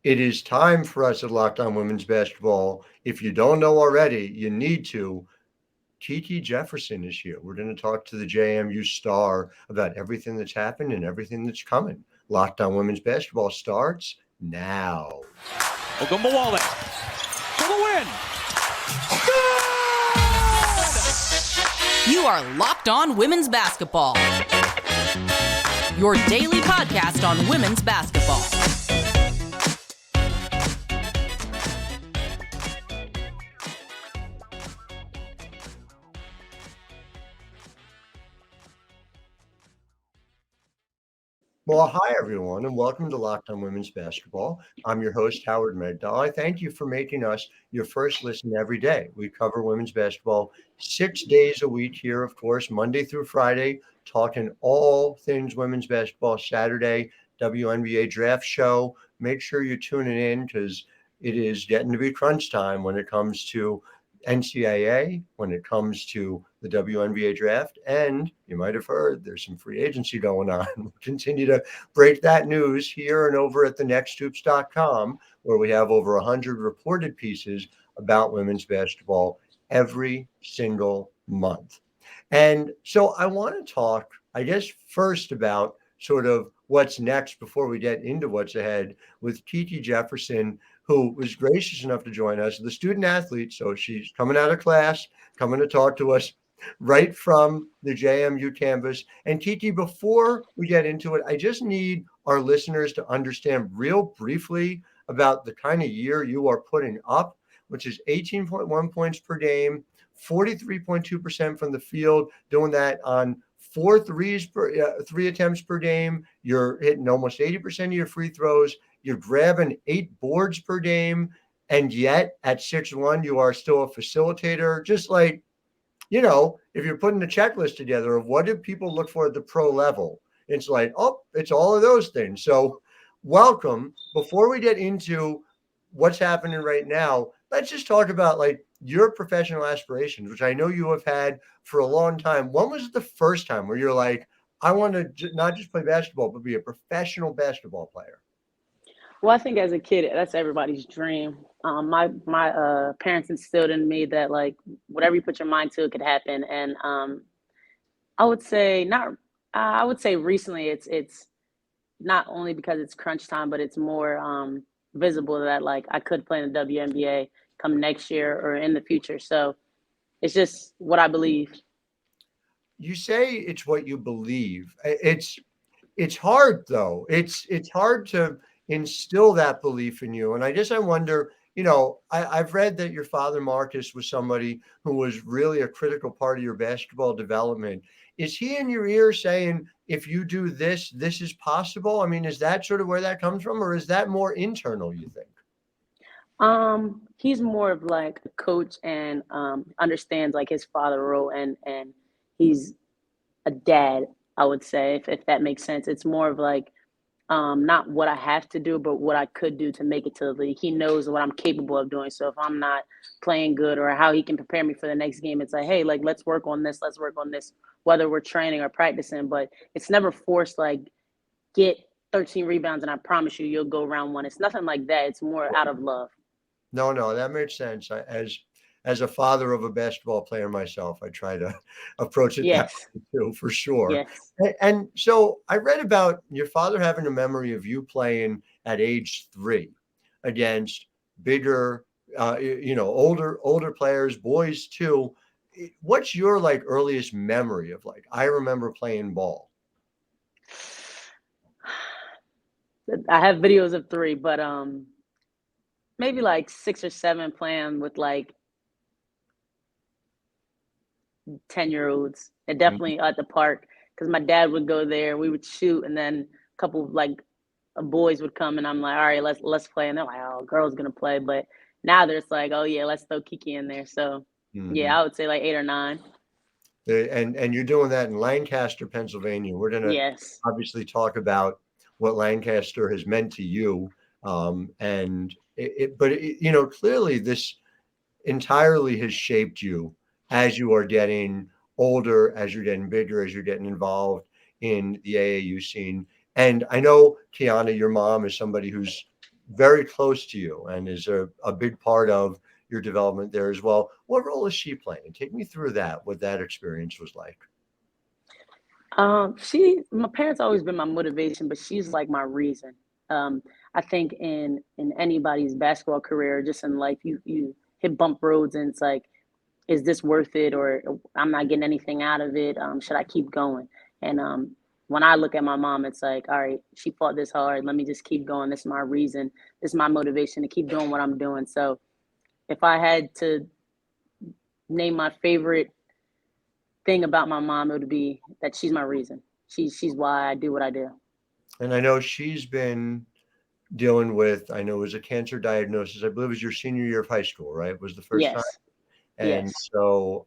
It is time for us at Locked On Women's Basketball. If you don't know already, you need to. Kiki Jefferson is here. We're going to talk to the JMU star about everything that's happened and everything that's coming. Locked On Women's Basketball starts now. Ogunbowale for the win. You are Locked On Women's Basketball, your daily podcast on women's basketball. Well, hi, everyone, and welcome to Locked On Women's Basketball. I'm your host, Howard Megdal. I thank you for making us your first listen every day. We cover women's basketball 6 days a week here, of course, Monday through Friday, talking all things women's basketball. Saturday, WNBA draft show. Make sure you're tuning in because it is getting to be crunch time when it comes to NCAA, when it comes to the WNBA draft, and you might have heard there's some free agency going on. We'll continue to break that news here and over at thenexthoops.com, where we have over 100 reported pieces about women's basketball every single month. And so I want to talk, I guess, first about sort of what's next before we get into what's ahead with Kiki Jefferson, who was gracious enough to join us, the student athlete. So she's coming out of class, coming to talk to us right from the JMU campus. And Kiki, before we get into it, I just need our listeners to understand real briefly about the kind of year you are putting up, which is 18.1 points per game, 43.2% from the field, doing that on three attempts per game. You're hitting almost 80% of your free throws. You're grabbing 8 boards per game. And yet at 6'1", you are still a facilitator. Just like, if you're putting a checklist together of what do people look for at the pro level, it's like, oh, it's all of those things. So welcome. Before we get into what's happening right now, let's just talk about like your professional aspirations, which I know you have had for a long time. When was the first time where you're like, I want to not just play basketball, but be a professional basketball player? Well, I think as a kid, that's everybody's dream. My parents instilled in me that like whatever you put your mind to, it could happen. And I would say not. I would say recently, it's not only because it's crunch time, but it's more visible that like I could play in the WNBA come next year or in the future. So it's just what I believe. You say it's what you believe. It's hard though. It's hard to instill that belief in you. And I wonder, I've read that your father, Marcus, was somebody who was really a critical part of your basketball development. Is he in your ear saying, if you do this, this is possible? I mean, is that sort of where that comes from, or is that more internal, you think? He's more of like a coach and understands like his father role and he's a dad, I would say, if that makes sense. It's more of like not what I have to do, but what I could do to make it to the league. He knows what I'm capable of doing. So if I'm not playing good or how he can prepare me for the next game, it's like, hey, like, let's work on this, whether we're training or practicing. But it's never forced, like, get 13 rebounds and I promise you'll go round one. It's nothing like that. It's more out of love. No, that makes sense. As a father of a basketball player myself, I try to approach it that way too, for sure. Yes. And so I read about your father having a memory of you playing at age 3 against bigger, older players, boys too. What's your like earliest memory of like, I remember playing ball? I have videos of 3, but maybe like 6 or 7 playing with like 10-year-olds. And definitely at the park because my dad would go there. We would shoot, and then a couple like boys would come, and I'm like, all right, let's play. And they're like, oh, girl's gonna play. But now there's like, oh yeah, let's throw Kiki in there. So yeah, I would say like 8 or 9. And you're doing that in Lancaster, Pennsylvania. We're gonna obviously talk about what Lancaster has meant to you. But clearly this entirely has shaped you as you are getting older, as you're getting bigger, as you're getting involved in the AAU scene. And I know, Kiana, your mom is somebody who's very close to you and is a big part of your development there as well. What role is she playing? Take me through that, what that experience was like. My parents always been my motivation, but she's like my reason. I think in anybody's basketball career, just in life, you hit bump roads, and it's like, is this worth it, or I'm not getting anything out of it? Should I keep going? And when I look at my mom, it's like, all right, she fought this hard. Let me just keep going. This is my reason. This is my motivation to keep doing what I'm doing. So if I had to name my favorite thing about my mom, it would be that she's my reason. She's why I do what I do. And I know she's been dealing with, I know it was a cancer diagnosis, I believe it was your senior year of high school, right? Was the first time? Yes, And yes, so,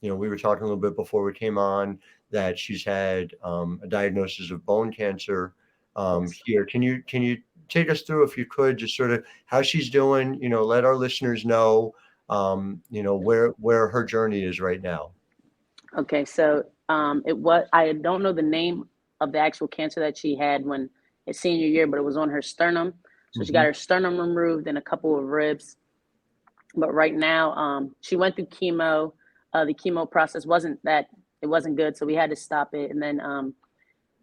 we were talking a little bit before we came on that she's had a diagnosis of bone cancer yes. here. Can you take us through, if you could, just sort of how she's doing? Let our listeners know, where her journey is right now. Okay, so I don't know the name of the actual cancer that she had when his senior year, but it was on her sternum. So she got Hmm. her sternum removed and a couple of ribs. But right now, she went through chemo. The chemo process wasn't good, so we had to stop it. And then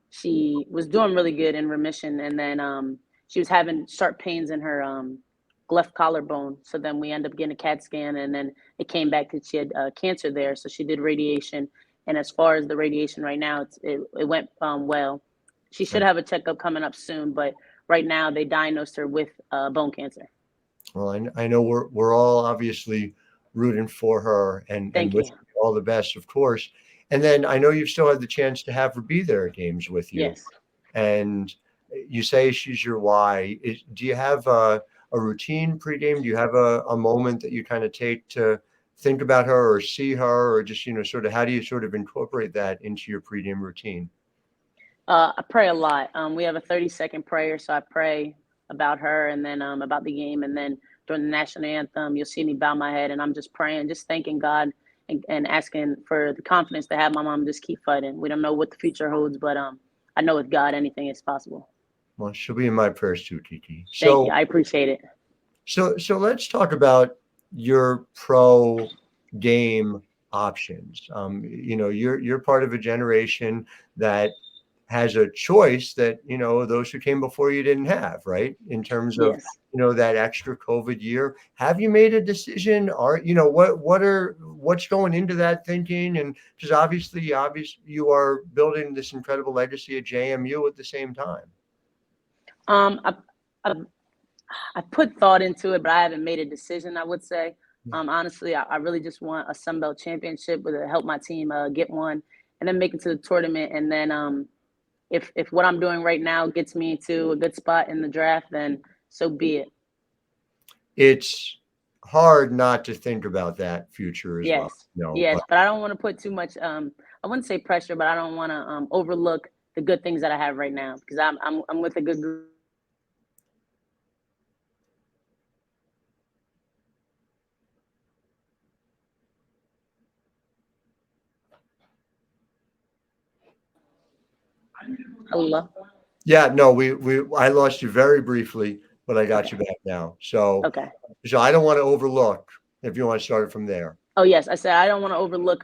she was doing really good in remission, and then she was having sharp pains in her left collarbone. So then we ended up getting a CAT scan, and then it came back that she had cancer there. So she did radiation, and as far as the radiation right now, it went well. She should have a checkup coming up soon, but right now they diagnosed her with bone cancer. Well, I know we're all obviously rooting for her and Thank you. wishing her all the best, of course. And then I know you've still had the chance to have her be there at games with you. Yes. And you say she's your why. Do you have a routine pregame? Do you have a moment that you kind of take to think about her or see her, or just, sort of how do you sort of incorporate that into your pregame routine? I pray a lot. We have a 30-second prayer, so I pray about her and then about the game. And then during the national anthem, you'll see me bow my head and I'm just praying, just thanking God and asking for the confidence to have my mom just keep fighting. We don't know what the future holds, but I know with God, anything is possible. Well, she'll be in my prayers too, Kiki. Thank you. So I appreciate it. So let's talk about your pro game options. You're part of a generation that has a choice that those who came before you didn't have, right? In terms of Yes. that extra COVID year. Have you made a decision? Or what's going into that thinking? And because obviously you are building this incredible legacy at JMU at the same time. Um, I, I, I put thought into it, but I haven't made a decision, I would say. Yeah. Honestly, I really just want a Sun Belt championship with to help my team get one and then make it to the tournament. And then if what I'm doing right now gets me to a good spot in the draft, then so be it. It's hard not to think about that future as well. Yes, yes, But but I don't want to put too much. I wouldn't say pressure, but I don't want to overlook the good things that I have right now because I'm with a good group. Hello. yeah, no, we I lost you very briefly, but I got Okay. you back now. So Okay. I don't want to overlook, if you want to start it from there. Oh yes, I said I don't want to overlook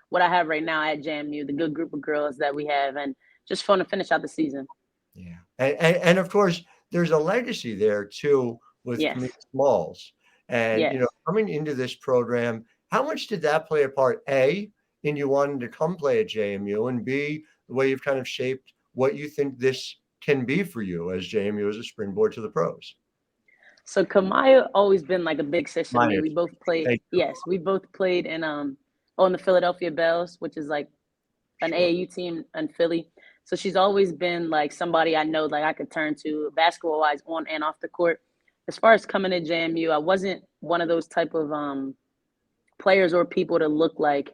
what I have right now at JMU, the good group of girls that we have, and just fun to finish out the season. Yeah. And of course there's a legacy there too with Yes, Camille Smalls. And yes. coming into this program, how much did that play a part? A, in you wanting to come play at JMU, and B, the way you've kind of shaped what you think this can be for you as JMU as a springboard to the pros. So Kamaya always been like a big sister to me. Mine We is. both played. Thank you. Yes, we both played in on the Philadelphia Bells, which is like an Sure. AAU team in Philly. So she's always been like somebody I know like I could turn to basketball wise on and off the court. As far as coming to JMU, I wasn't one of those type of players or people to look like,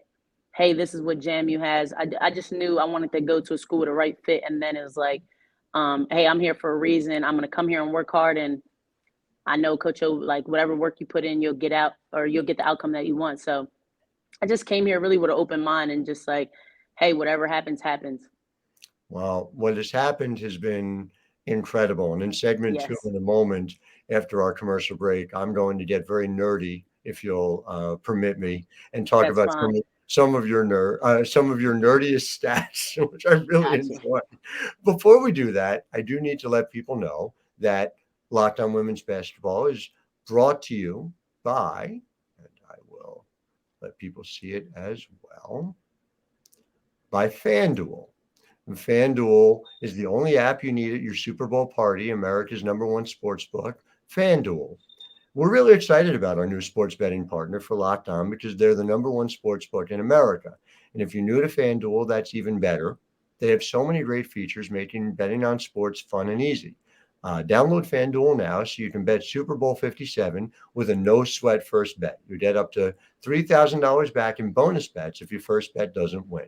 hey, this is what JMU has. I just knew I wanted to go to a school with the right fit, and then it was like, hey, I'm here for a reason. I'm gonna come here and work hard, and I know Coach O, like whatever work you put in, you'll get out or you'll get the outcome that you want. So I just came here really with an open mind and just like, hey, whatever happens, happens. Well, what has happened has been incredible. And in segment two, Yes, in a moment after our commercial break, I'm going to get very nerdy, if you'll permit me, and talk that's about fine. some of your nerdiest stats, which I really Got you. enjoy. Before we do that, I do need to let people know that Locked On Women's Basketball is brought to you by, and I will let people see it as well, by FanDuel. And FanDuel is the only app you need at your Super Bowl party, America's number one sports book, FanDuel. We're really excited about our new sports betting partner for Locked On because they're the number one sports book in America. And if you're new to FanDuel, that's even better. They have so many great features making betting on sports fun and easy. Download FanDuel now so you can bet Super Bowl 57 with a no sweat first bet. You get up to $3,000 back in bonus bets if your first bet doesn't win.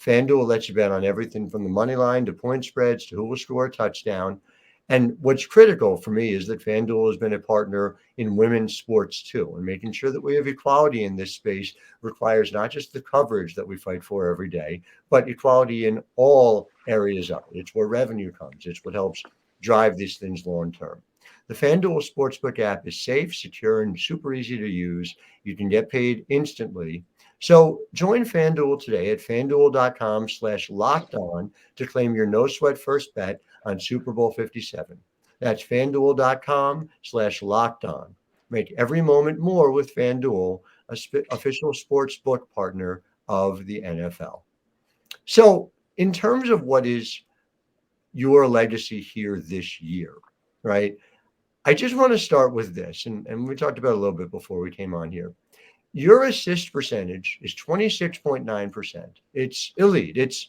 FanDuel lets you bet on everything from the money line to point spreads to who will score a touchdown. And what's critical for me is that FanDuel has been a partner in women's sports too. And making sure that we have equality in this space requires not just the coverage that we fight for every day, but equality in all areas of it. It's where revenue comes, it's what helps drive these things long term. The FanDuel Sportsbook app is safe, secure, and super easy to use. You can get paid instantly. So join FanDuel today at fanduel.com/locked on to claim your no sweat first bet on Super Bowl 57. That's fanduel.com/locked on. Make every moment more with FanDuel, official sports book partner of the NFL. So, in terms of what is your legacy here this year, right? I just want to start with this, and we talked about it a little bit before we came on here. Your assist percentage is 26.9%. It's elite. It's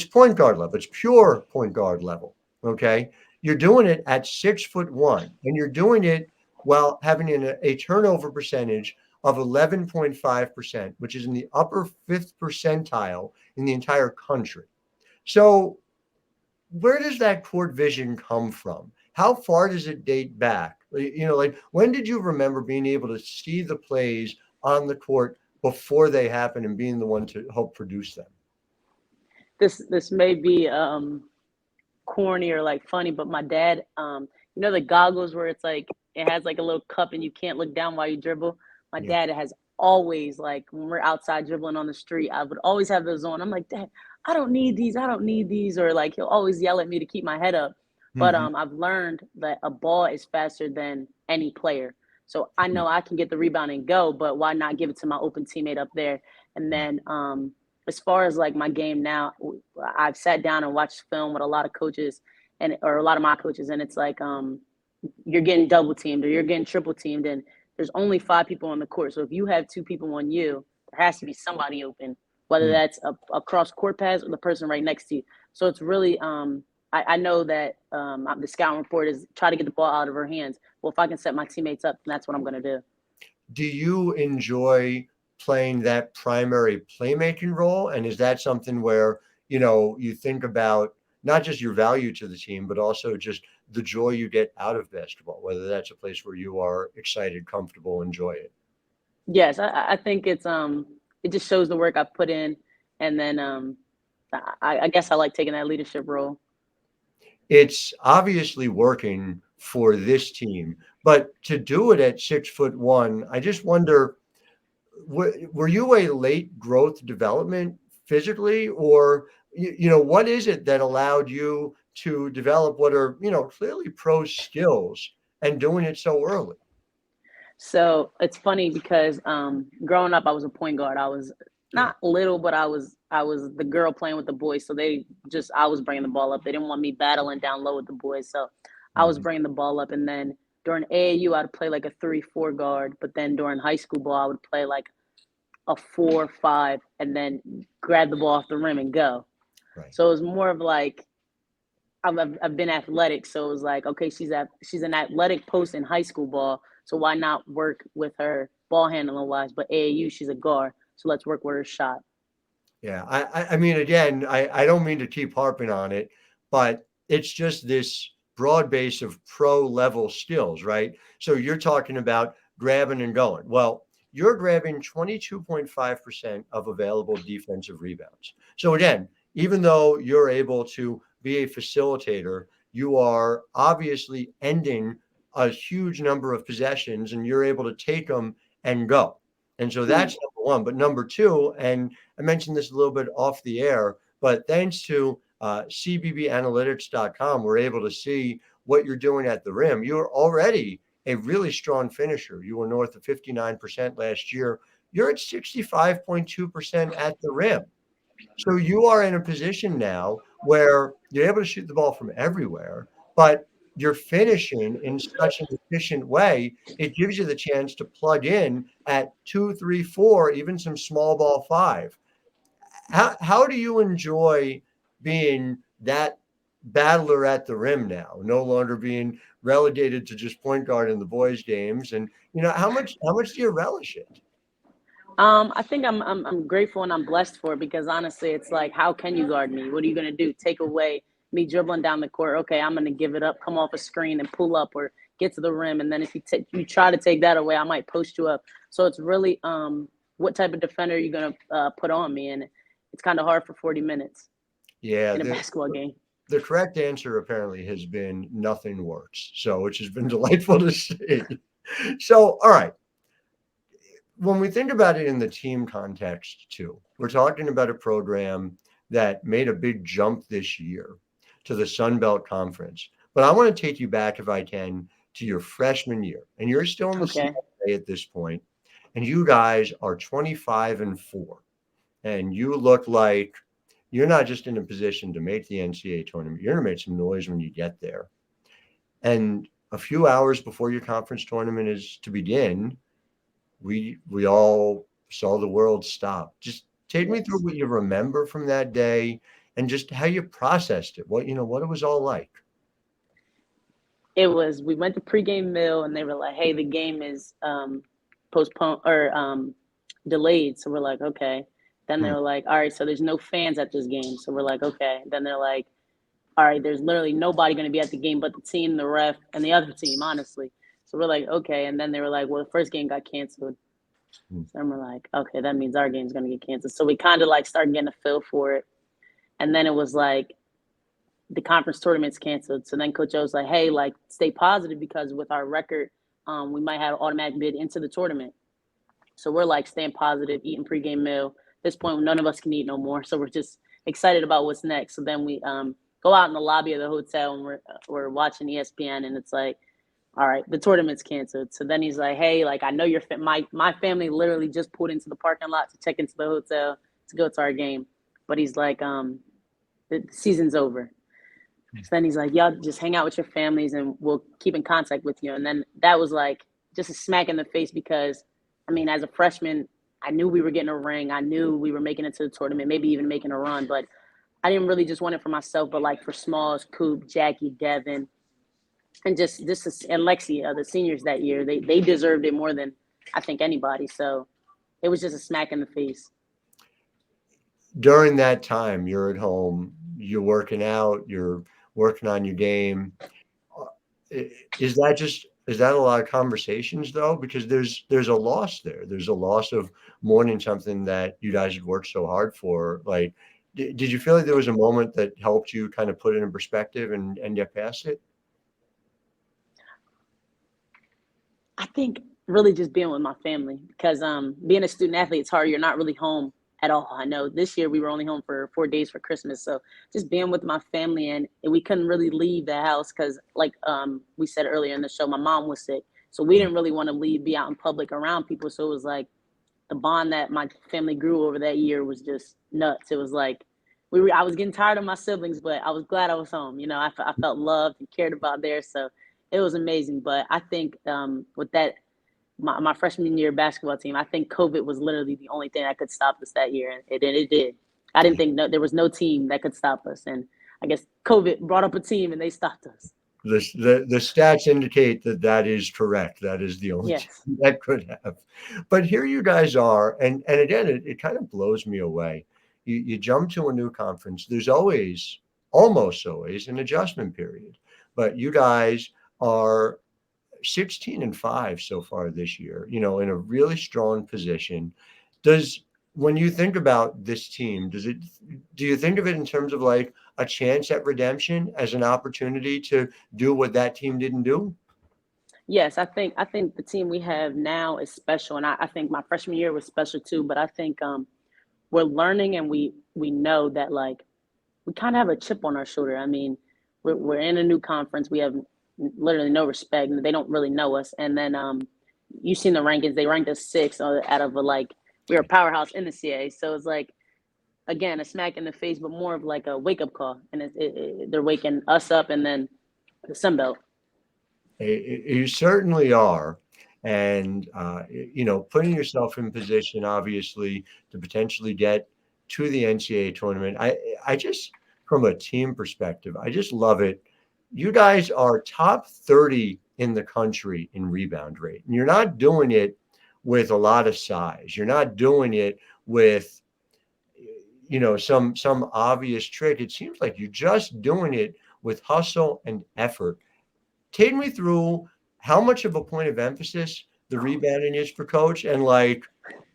point guard level. It's pure point guard level. Okay. You're doing it at 6'1", and you're doing it while having a turnover percentage of 11.5%, which is in the upper fifth percentile in the entire country. So where does that court vision come from? How far does it date back? Like when did you remember being able to see the plays on the court before they happen and being the one to help produce them? This may be corny or like funny, but my dad, the goggles where it's like it has like a little cup and you can't look down while you dribble. My Yeah. dad has always, like, when we're outside dribbling on the street, I would always have those on. I'm like, Dad, I don't need these. I don't need these. Or like he'll always yell at me to keep my head up. But Mhm. I've learned that a ball is faster than any player. So I know I can get the rebound and go, but why not give it to my open teammate up there? And then as far as like my game now, I've sat down and watched film with a lot of coaches or a lot of my coaches, and it's like you're getting double teamed or you're getting triple teamed, and there's only 5 people on the court. So if you have 2 people on you, there has to be somebody open, whether Mm. that's a cross court pass or the person right next to you. So it's really I know that the scouting report is try to get the ball out of her hands. Well, if I can set my teammates up, then that's what I'm going to do. Do you enjoy playing that primary playmaking role? And is that something where, you think about not just your value to the team, but also just the joy you get out of basketball, whether that's a place where you are excited, comfortable, enjoy it? Yes, I think it just shows the work I've put in, and then I guess I like taking that leadership role. It's obviously working for this team, but to do it at 6'1", I just wonder, were you a late growth development physically, or what is it that allowed you to develop what are clearly pro skills and doing it so early? So it's funny because growing up, I was a point guard. I was Yeah. not little, but I was the girl playing with the boys. So I was bringing the ball up. They didn't want me battling down low with the boys. So I was Mhm. bringing the ball up. And then during AAU, I'd play like a 3-4 guard. But then during high school ball, I would play like a 4-5 and then grab the ball off the rim and go. Right. So it was more of like I've been athletic, so it was like, okay, she's an athletic post in high school ball, so why not work with her ball handling wise? But AAU, she's a guard, so let's work with her shot. Yeah. I mean, again, I don't mean to keep harping on it, but it's just this broad base of pro level skills, right? So you're talking about grabbing and going. Well, you're grabbing 22.5% of available defensive rebounds. So again, even though you're able to be a facilitator, you are obviously ending a huge number of possessions and you're able to take them and go. And so that's number one. But number two, and I mentioned this a little bit off the air, but thanks to cbbanalytics.com, we're able to see what you're doing at the rim. You're already a really strong finisher. You were north of 59% last year. You're at 65.2% at the rim. So you are in a position now where you're able to shoot the ball from everywhere, but you're finishing in such an efficient way. It gives you the chance to plug in at 2, 3, 4, even some small ball 5. How do you enjoy being that battler at the rim now, no longer being relegated to just point guard in the boys' games? And how much do you relish it? I think I'm grateful and I'm blessed for it because honestly, it's like, how can you guard me? What are you gonna do? Take away me dribbling down the court? Okay, I'm gonna give it up, come off a screen and pull up or get to the rim, and then if you try to take that away, I might post you up. So it's really what type of defender are you gonna put on me, and it's kind of hard for 40 minutes Yeah, in a basketball game. the correct answer apparently has been nothing works. So, which has been delightful to see. So, all right. When we think about it in the team context too, we're talking about a program that made a big jump this year to the Sun Belt Conference. But I want to take you back, if I can, to your freshman year. And you're still in the Okay. CAA at this point, and you guys are 25-4. And you look like you're not just in a position to make the NCAA tournament, you're going to make some noise when you get there. And a few hours before your conference tournament is to begin, we all saw the world stop. Just take me through what you remember from that day and just how you processed it. What it was all like. We went to pregame meal and they were like, hey, the game is postponed or delayed. So we're like, okay. Then they were like, all right, so there's no fans at this game. So we're like, okay. Then they're like, all right, there's literally nobody going to be at the game but the team, the ref, and the other team, honestly. So we're like, okay. And then they were like, well, the first game got canceled. So then we're like, okay, that means our game's going to get canceled. So we kind of like started getting a feel for it. And then it was like the conference tournament's canceled. So then Coach O was like, hey, like stay positive because with our record, we might have an automatic bid into the tournament. So we're like staying positive, eating pregame meal. At this point, none of us can eat no more. So we're just excited about what's next. So then we go out in the lobby of the hotel and we're watching ESPN and it's like, all right, the tournament's canceled. So then he's like, hey, like I know my family literally just pulled into the parking lot to check into the hotel to go to our game. But he's like, the season's over. So then he's like, y'all just hang out with your families and we'll keep in contact with you. And then that was like just a smack in the face because, I mean, as a freshman, I knew we were getting a ring. I knew we were making it to the tournament, maybe even making a run. But I didn't really just want it for myself, but like for Smalls, Coop, Jackie, Devin, and and Lexi, the seniors that year, they deserved it more than I think anybody. So it was just a smack in the face. During that time, you're at home, you're working out, you're working on your game. Is that a lot of conversations though? Because there's a loss there. There's a loss of mourning something that you guys had worked so hard for. Like, did you feel like there was a moment that helped you kind of put it in perspective and get past it? I think really just being with my family because being a student athlete, it's hard. You're not really home at all. I know this year we were only home for 4 days for Christmas. So just being with my family and we couldn't really leave the house because like we said earlier in the show, my mom was sick. So we didn't really want to be out in public around people. So it was like the bond that my family grew over that year was just nuts. It was like I was getting tired of my siblings, but I was glad I was home. I felt loved and cared about there. So it was amazing. But I think with that, my freshman year basketball team, I think COVID was literally the only thing that could stop us that year. And it did. I didn't think there was no team that could stop us. And I guess COVID brought up a team and they stopped us. The stats indicate that is correct. That is the only team that could have. But here you guys are. And again, it kind of blows me away. You jump to a new conference. There's almost always an adjustment period. But you guys are 16-5 so far this year, in a really strong position. When you think about this team, do you think of it in terms of like a chance at redemption as an opportunity to do what that team didn't do? Yes, I think the team we have now is special, and I think my freshman year was special too. But I think we're learning, and we know that like we kind of have a chip on our shoulder. I mean, we're in a new conference. We have literally no respect. They don't really know us. And then you've seen the rankings. They ranked us sixth out of like we were a powerhouse in the CA. So it's like again a smack in the face, but more of like a wake up call. And they're waking us up, and then the Sun Belt. You certainly are. And, putting yourself in position, obviously, to potentially get to the NCAA tournament. I just, from a team perspective, I just love it. You guys are top 30 in the country in rebound rate. And you're not doing it with a lot of size. You're not doing it with, some obvious trick. It seems like you're just doing it with hustle and effort. Take me through how much of a point of emphasis the rebounding is for coach and like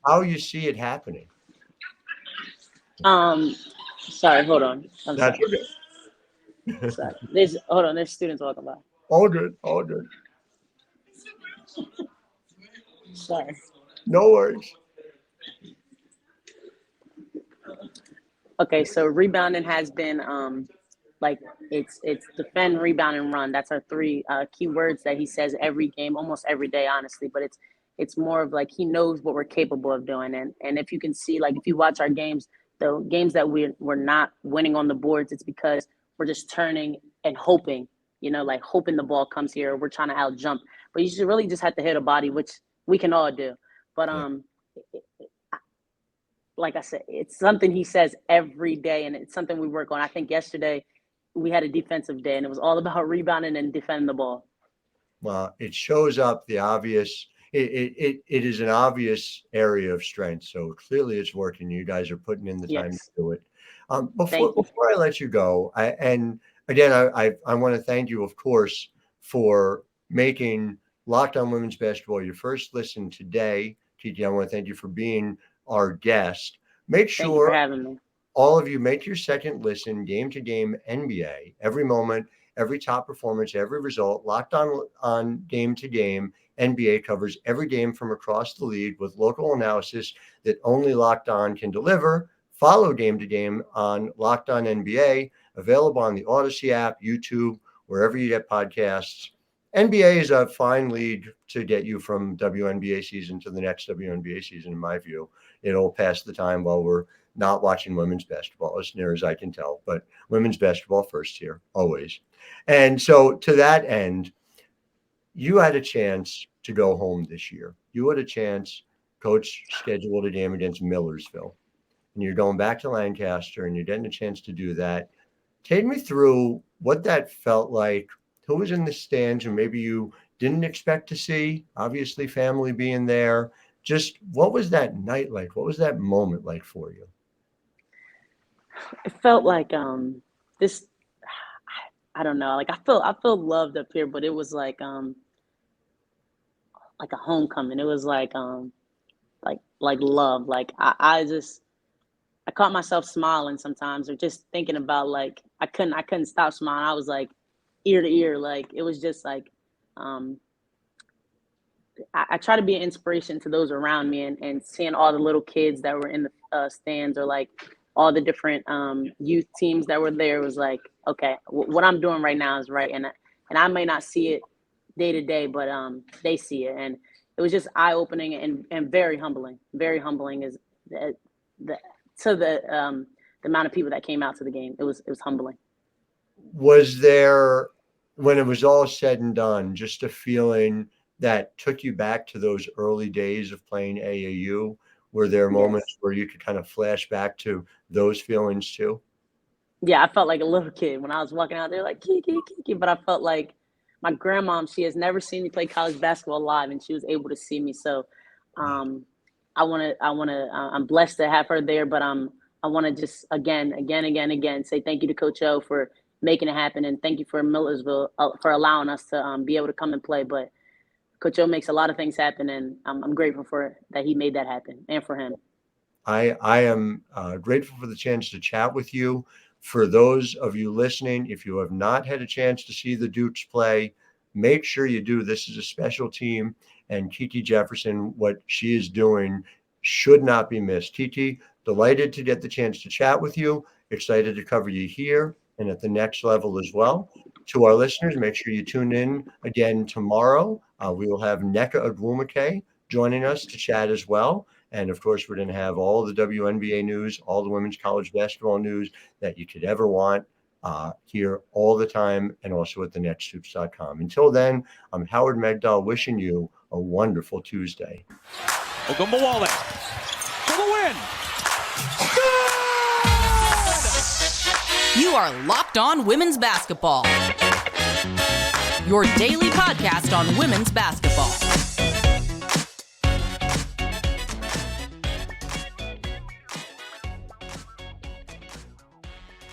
how you see it happening. Sorry, hold on. I'm That's sorry. okay. Sorry. There's students walking by. All good. All good. Sorry. No worries. Okay, so rebounding has been like it's defend, rebound, and run. That's our three key words that he says every game, almost every day, honestly. But it's more of like he knows what we're capable of doing. And if you can see, like if you watch our games, the games that we're not winning on the boards, it's because we're just turning and hoping, like hoping the ball comes here. We're trying to out jump. But you should really just have to hit a body, which we can all do. But like I said, it's something he says every day, and it's something we work on. I think yesterday we had a defensive day, and it was all about rebounding and defending the ball. Well, it shows up the obvious. It is an obvious area of strength. So clearly it's working. You guys are putting in the time to do it. Before I let you go, I want to thank you, of course, for making Locked On Women's Basketball your first listen today. Kiki, I want to thank you for being our guest. Make Thank you for sure having me. all of you make your second listen, game to game NBA, every moment, every top performance, every result. Locked on game to game NBA covers every game from across the league with local analysis that only Locked On can deliver. Follow game to game on Locked On NBA, available on the Odyssey app, YouTube, wherever you get podcasts. NBA is a fine league to get you from WNBA season to the next WNBA season, in my view. It'll pass the time while we're not watching women's basketball, as near as I can tell, but women's basketball first here, always. And so to that end, you had a chance to go home this year. You had a chance, coach scheduled a game against Millersville, and you're going back to Lancaster, and you're getting a chance to do that. Take me through what that felt like. Who was in the stands and maybe you didn't expect to see? Obviously, family being there. Just what was that night like? What was that moment like for you? It felt like this. I don't know. Like I feel loved up here, but it was like a homecoming. It was like love. Like I caught myself smiling sometimes, or just thinking about like I couldn't stop smiling. I was like ear to ear. Like it was just like I try to be an inspiration to those around me, and seeing all the little kids that were in the stands, or like all the different youth teams that were there, was like, okay, what I'm doing right now is right. And I may not see it day to day, but they see it. And it was just eye opening and very humbling. Very humbling is the amount of people that came out to the game. It was humbling. Was there, when it was all said and done, just a feeling that took you back to those early days of playing AAU? Were there moments where you could kind of flash back to those feelings too? Yeah, I felt like a little kid when I was walking out there like, Kiki, Kiki. But I felt like my grandmom, she has never seen me play college basketball live, and she was able to see me. So I'm blessed to have her there, but I want to just again say thank you to Coach O for making it happen, and thank you for Millersville for allowing us to be able to come and play. But Coach O makes a lot of things happen, and I'm grateful for that he made that happen, and for him. I am grateful for the chance to chat with you. For those of you listening, if you have not had a chance to see the Dukes play, make sure you do. This is a special team, and Kiki Jefferson, what she is doing should not be missed. Kiki, delighted to get the chance to chat with you. Excited to cover you here and at the next level as well. To our listeners, make sure you tune in again tomorrow. We will have Nneka Ogwumike joining us to chat as well. And of course, we're going to have all the WNBA news, all the women's college basketball news that you could ever want here all the time, and also at thenetshoops.com. Until then, I'm Howard Megdal wishing you a wonderful Tuesday. Ogunbowale for the win. You are Locked On Women's Basketball, your daily podcast on women's basketball.